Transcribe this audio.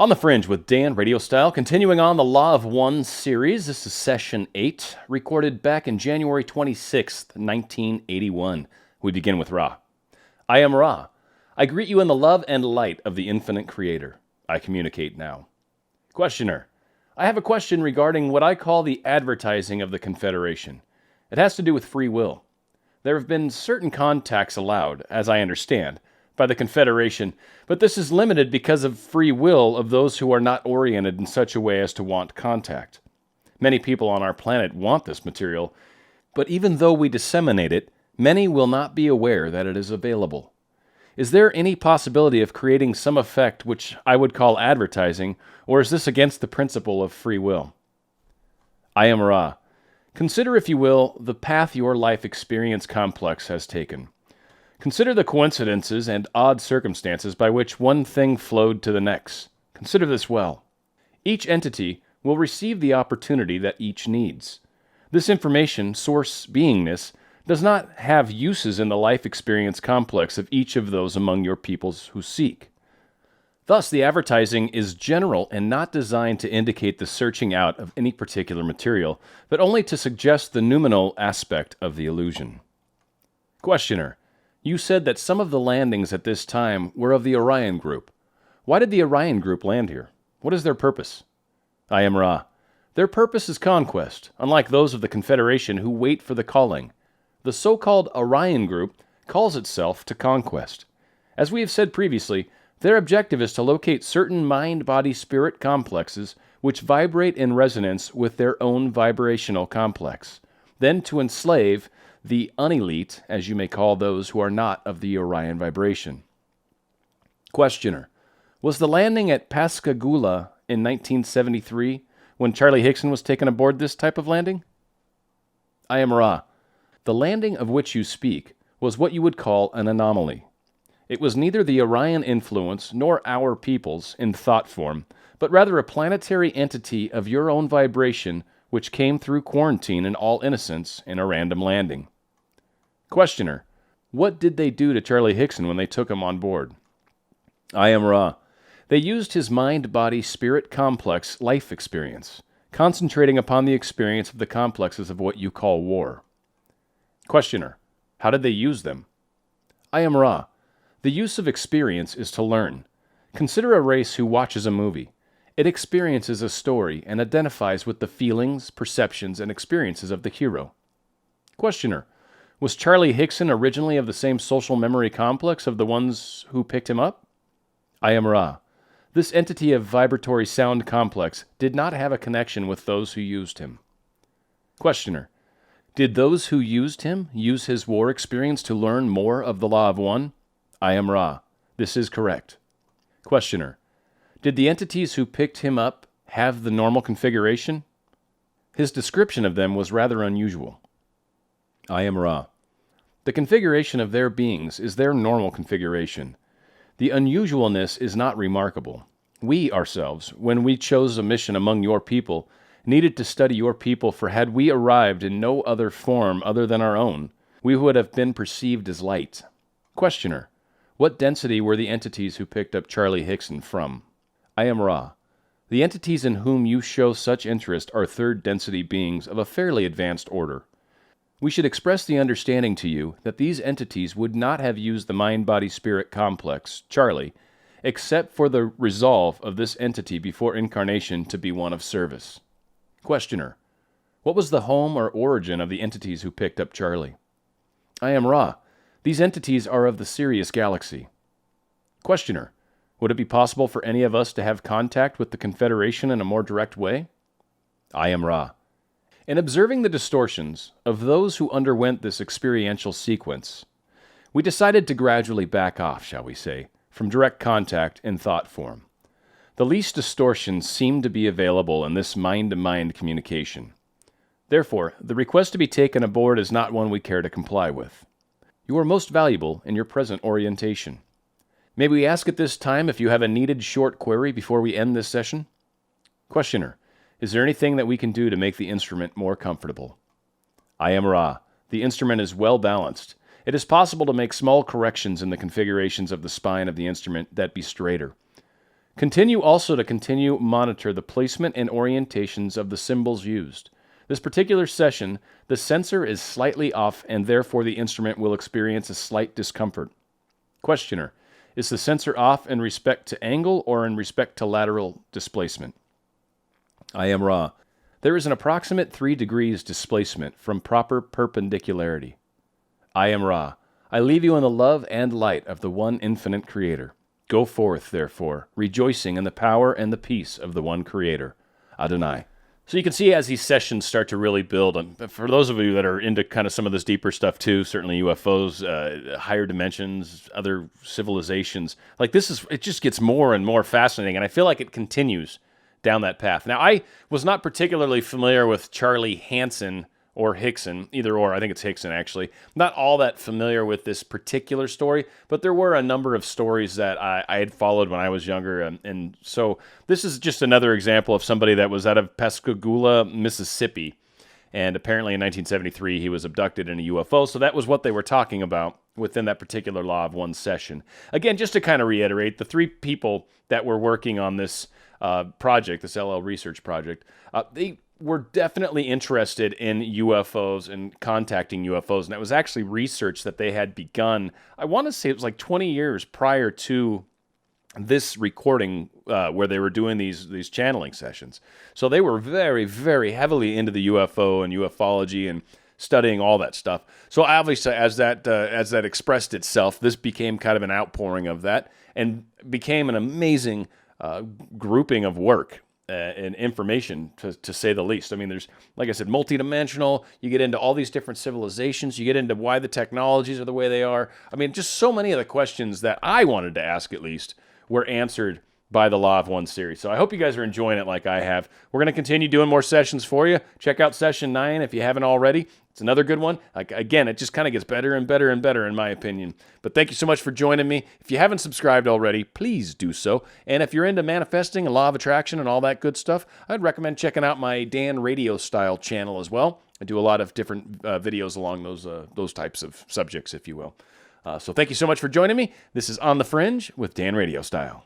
On the Fringe with Dan, RadioStyle, continuing on the Law of One series. This is Session 8, recorded back in January 26th, 1981. We begin with Ra. I am Ra. I greet you in the love and light of the infinite Creator. I communicate now. Questioner. I have a question regarding what I call the advertising of the Confederation. It has to do with free will. There have been certain contacts allowed, as I understand, by the Confederation, but this is limited because of free will of those who are not oriented in such a way as to want contact. Many people on our planet want this material, but even though we disseminate it, many will not be aware that it is available. Is there any possibility of creating some effect which I would call advertising, or is this against the principle of free will? I am Ra. Consider, if you will, the path your life experience complex has taken. Consider the coincidences and odd circumstances by which one thing flowed to the next. Consider this well. Each entity will receive the opportunity that each needs. This information, source beingness, does not have uses in the life experience complex of each of those among your peoples who seek. Thus, the advertising is general and not designed to indicate the searching out of any particular material, but only to suggest the noumenal aspect of the illusion. Questioner. You said that some of the landings at this time were of the Orion group. Why did the Orion group land here? What is their purpose? I am Ra. Their purpose is conquest, unlike those of the Confederation who wait for the calling. The so-called Orion group calls itself to conquest. As we have said previously, their objective is to locate certain mind-body-spirit complexes which vibrate in resonance with their own vibrational complex, then to enslave the unelite, as you may call those who are not of the Orion vibration. Questioner. Was the landing at Pascagoula in 1973 when Charlie Hickson was taken aboard this type of landing? I am Ra. The landing of which you speak was what you would call an anomaly. It was neither the Orion influence nor our people's in thought form, but rather a planetary entity of your own vibration which came through quarantine in all innocence in a random landing. Questioner. What did they do to Charlie Hickson when they took him on board? I am Ra. They used his mind-body-spirit complex life experience, concentrating upon the experience of the complexes of what you call war. Questioner. How did they use them? I am Ra. The use of experience is to learn. Consider a race who watches a movie. It experiences a story and identifies with the feelings, perceptions, and experiences of the hero. Questioner. Was Charlie Hickson originally of the same social memory complex of the ones who picked him up? I am Ra. This entity of vibratory sound complex did not have a connection with those who used him. Questioner. Did those who used him use his war experience to learn more of the Law of One? I am Ra. This is correct. Questioner. Did the entities who picked him up have the normal configuration? His description of them was rather unusual. I am Ra. The configuration of their beings is their normal configuration. The unusualness is not remarkable. We ourselves, when we chose a mission among your people, needed to study your people, for had we arrived in no other form other than our own, we would have been perceived as light. Questioner. What density were the entities who picked up Charlie Hickson from? I am Ra. The entities in whom you show such interest are third density beings of a fairly advanced order. We should express the understanding to you that these entities would not have used the mind-body-spirit complex, Charlie, except for the resolve of this entity before incarnation to be one of service. Questioner. What was the home or origin of the entities who picked up Charlie? I am Ra. These entities are of the Sirius galaxy. Questioner. Would it be possible for any of us to have contact with the Confederation in a more direct way? I am Ra. In observing the distortions of those who underwent this experiential sequence, we decided to gradually back off, shall we say, from direct contact in thought form. The least distortions seem to be available in this mind-to-mind communication. Therefore, the request to be taken aboard is not one we care to comply with. You are most valuable in your present orientation. May we ask at this time if you have a needed short query before we end this session? Questioner. Is there anything that we can do to make the instrument more comfortable? I am Ra. The instrument is well balanced. It is possible to make small corrections in the configurations of the spine of the instrument that be straighter. Continue also to monitor the placement and orientations of the symbols used. This particular session, the sensor is slightly off and therefore the instrument will experience a slight discomfort. Questioner, is the sensor off in respect to angle or in respect to lateral displacement? I am Ra. There is an approximate 3 degrees displacement from proper perpendicularity. I am Ra. I leave you in the love and light of the one infinite Creator. Go forth, therefore, rejoicing in the power and the peace of the one Creator. Adonai. So you can see as these sessions start to really build, and for those of you that are into kind of some of this deeper stuff too, certainly UFOs, higher dimensions, other civilizations, like it just gets more and more fascinating, and I feel like it continues down that path. Now, I was not particularly familiar with Charlie Hansen or Hickson, either or. I think it's Hickson, actually. Not all that familiar with this particular story, but there were a number of stories that I had followed when I was younger, and so this is just another example of somebody that was out of Pascagoula, Mississippi, and apparently in 1973 he was abducted in a UFO, so that was what they were talking about within that particular Law of One session. Again, just to kind of reiterate, the 3 people that were working on this project, this LL research project, they were definitely interested in UFOs and contacting UFOs, and that was actually research that they had begun, I want to say it was like 20 years prior to this recording where they were doing these channeling sessions. So they were very, very heavily into the UFO and ufology and studying all that stuff. So obviously as that expressed itself, this became kind of an outpouring of that and became an amazing grouping of work and information, to say the least. I mean, there's, like I said, multidimensional. You get into all these different civilizations. You get into why the technologies are the way they are. I mean, just so many of the questions that I wanted to ask, at least, were answered by the Law of One series. So I hope you guys are enjoying it like I have. We're going to continue doing more sessions for you. Check out session 9 if you haven't already. It's another good one. Again, it just kind of gets better and better and better in my opinion. But thank you so much for joining me. If you haven't subscribed already, please do so. And if you're into manifesting and law of attraction and all that good stuff, I'd recommend checking out my Dan RadioStyle channel as well. I do a lot of different videos along those types of subjects, if you will. So thank you so much for joining me. This is On the Fringe with Dan RadioStyle.